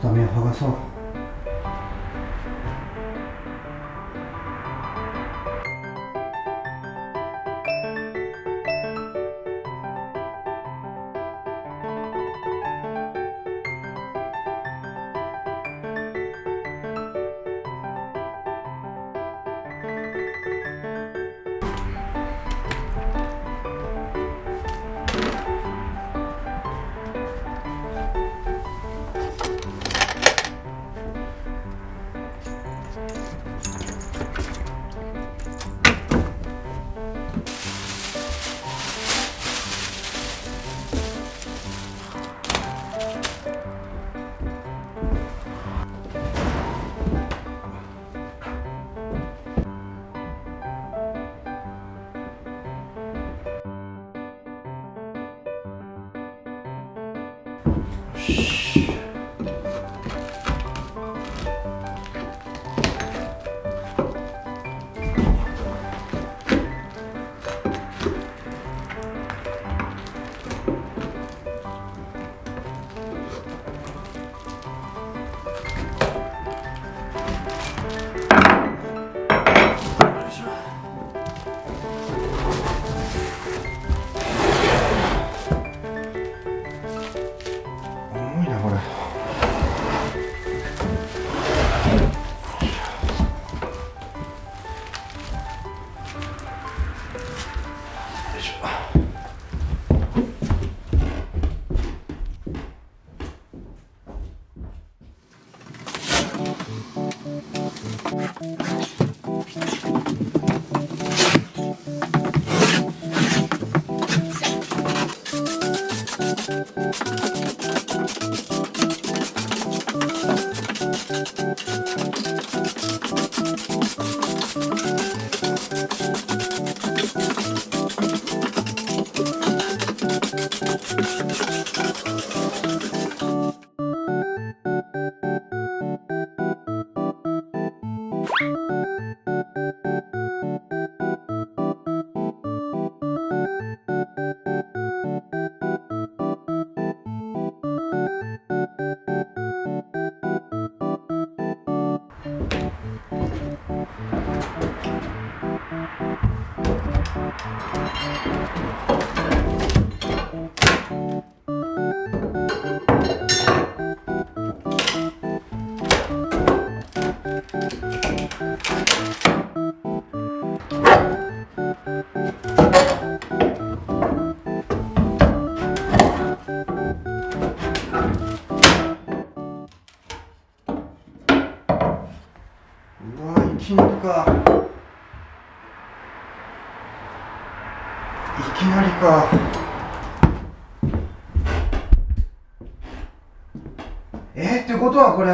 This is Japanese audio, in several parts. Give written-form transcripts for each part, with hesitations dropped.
畳を剥がそう。重いなこれ。うわ、いきなりか。いきなりか。ってことはこれ、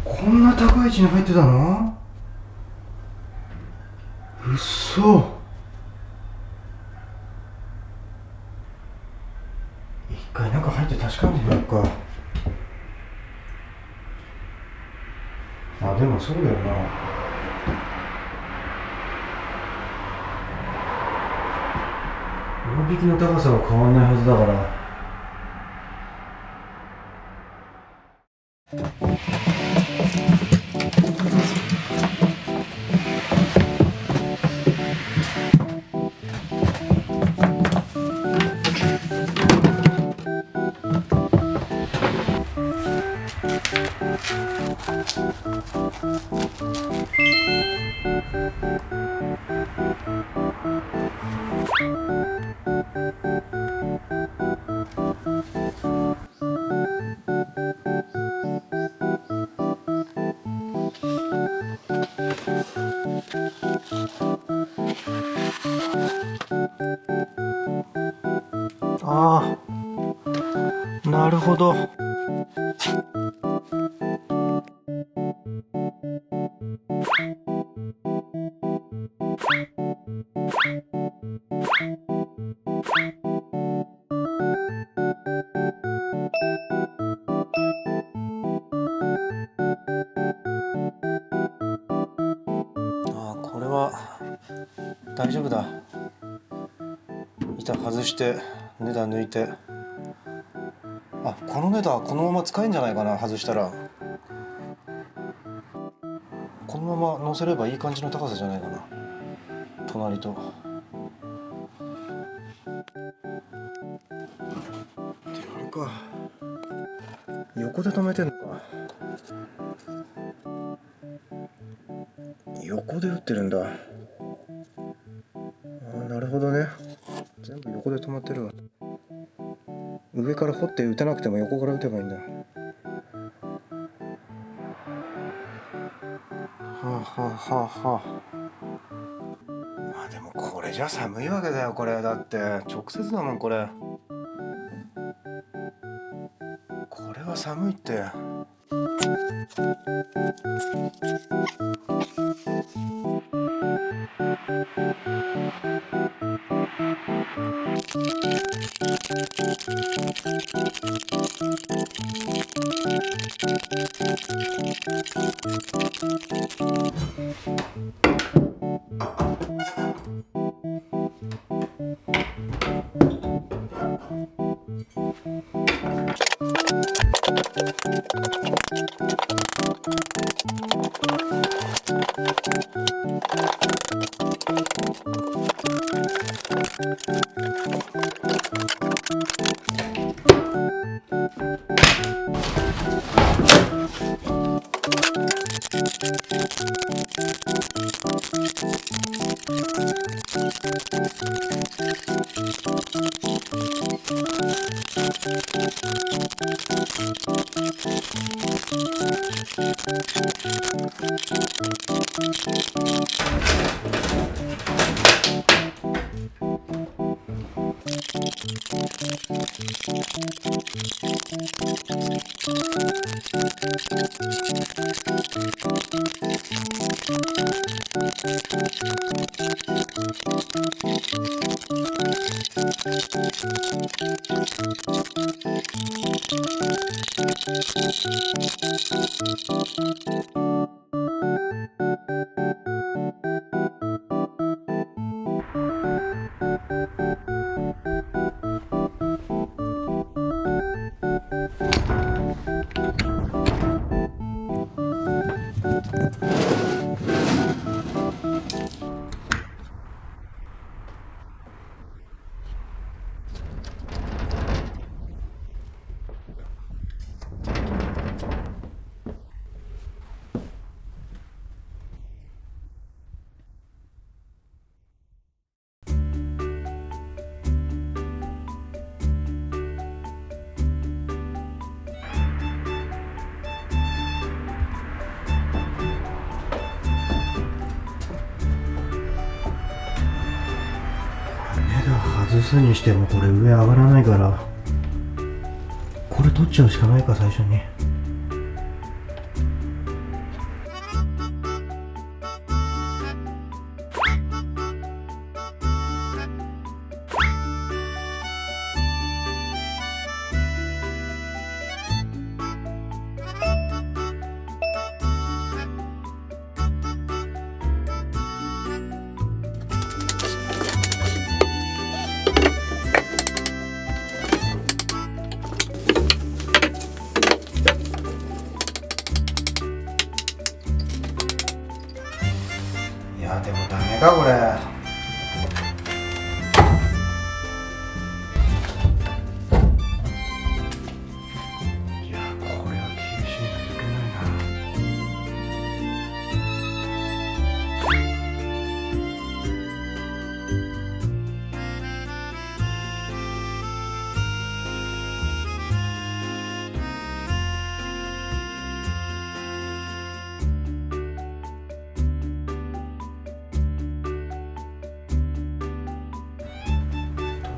こんな高い位置に入ってたの？うっそ。一回中入って確かめてみようか。あ、でもそうだよな。両引きの高さは変わんないはずだから。ああ、なるほど。ああ、これは大丈夫だ。板外してネダ抜いて、あ、このネダこのまま使えんじゃないかな。外したらこのまま乗せればいい感じの高さじゃないかな、隣と。ってあれか、横で止めてんのか。横で打ってるんだ。ああ、なるほどね。全部横で止まってるわ。上から掘って打てなくても横から打てばいいんだ。はあはあはあはあ。まあでもこれじゃ寒いわけだよ。これだって直接だもん。これは寒いって。外すにしてもこれ上上がらないから、これ取っちゃうしかないか、最初に。いやでもダメかこれ。いやこれは厳しいな、いけないな。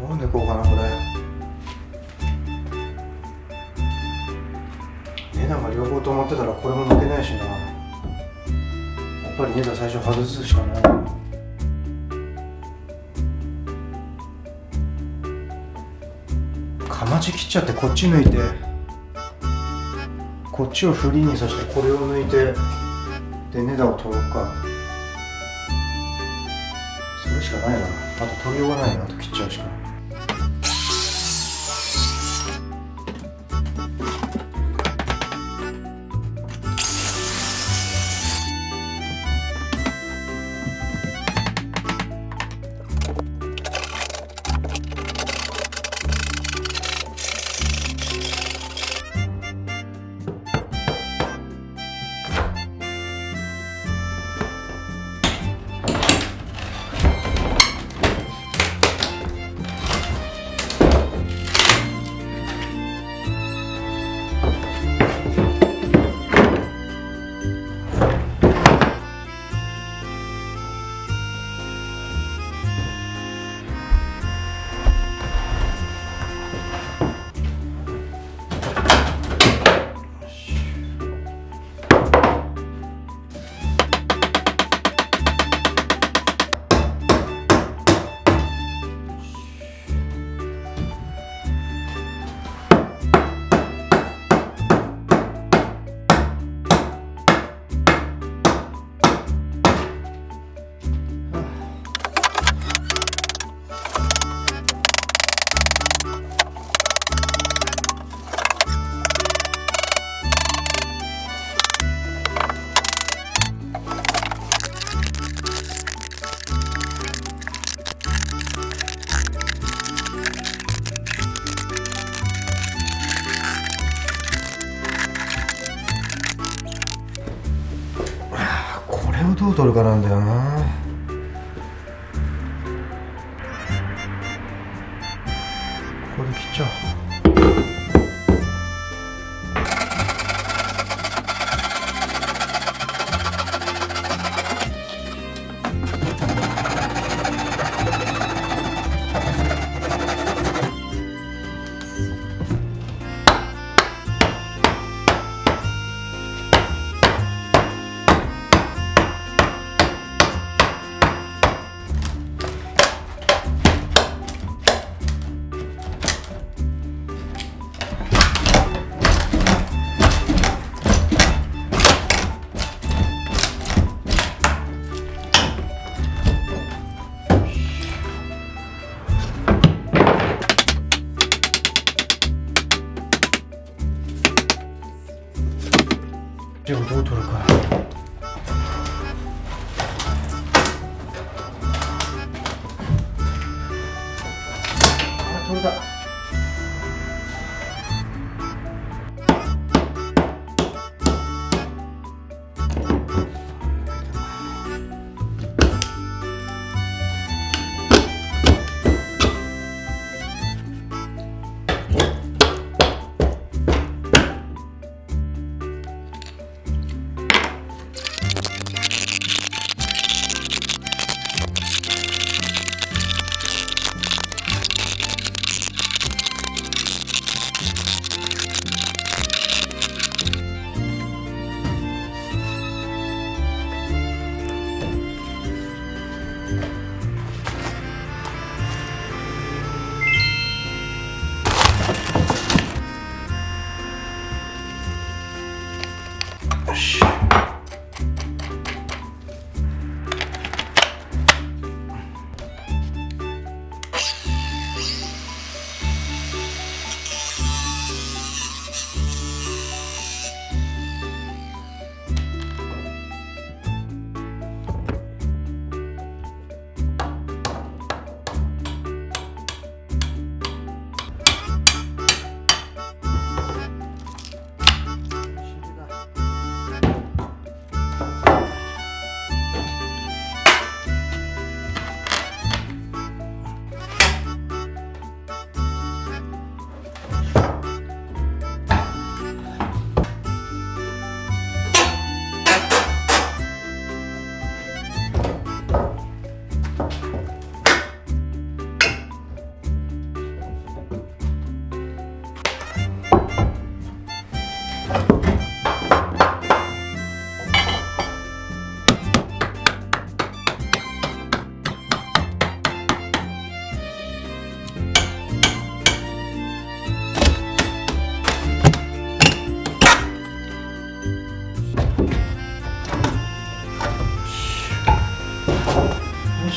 どう抜こうかなこれ。ネダが両方止まってたらこれも抜けないしな。やっぱりネダ最初外すしかないな。かまち切っちゃってこっち抜いて、こっちをフリーにさしてこれを抜いて、でネダを取ろうか。れしかないな。あと取りようがないな。あと切っちゃうしか。これをどう取るかなんだよな。これで切っちゃおう。でもどう取るか。あ、取れた。よし。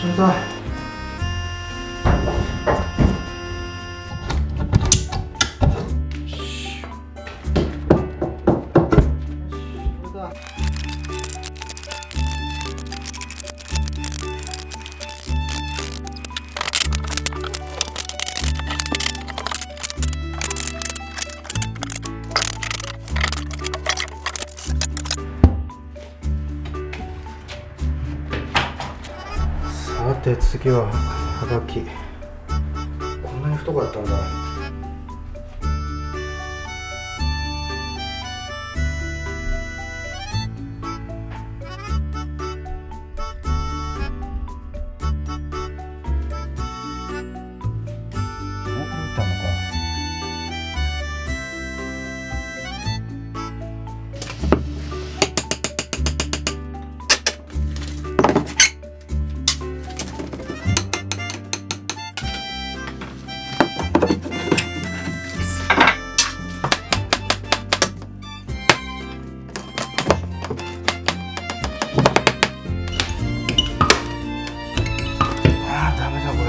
取れた。て次ははがき。こんなに太かったんだ。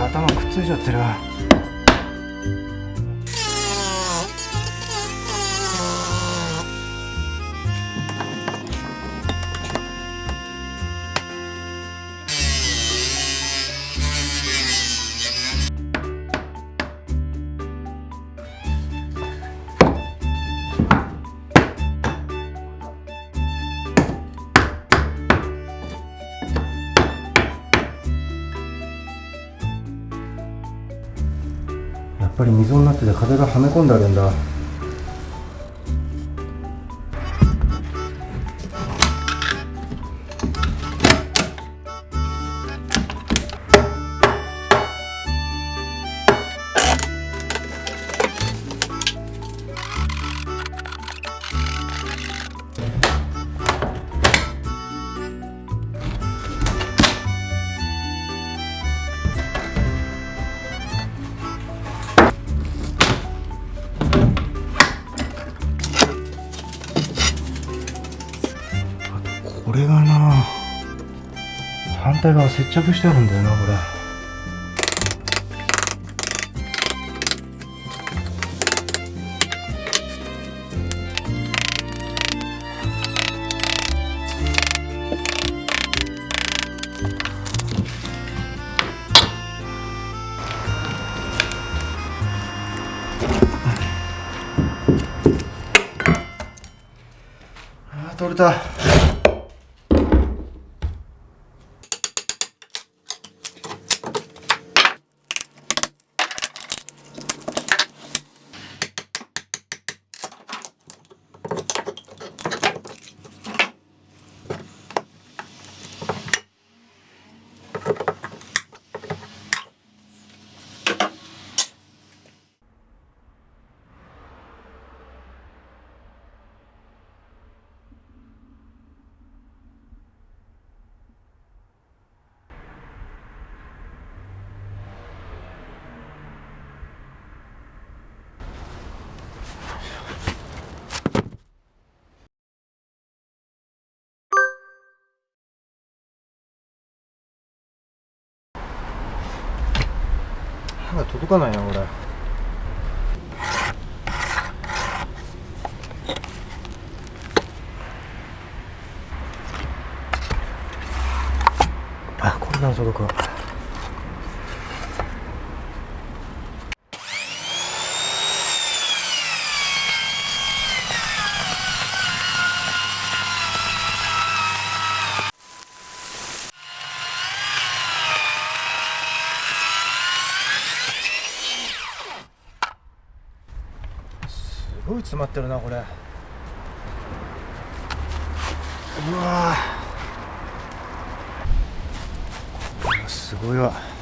頭くっついちゃってる。やっぱり溝になってて風がはめ込んであるんだ。これがな、反対側接着してあるんだよな、これ。あー、取れた。歯が届かないな、これ。あ、これなら届くわ。すごい詰まってるな、これ。うわー、すごいわ。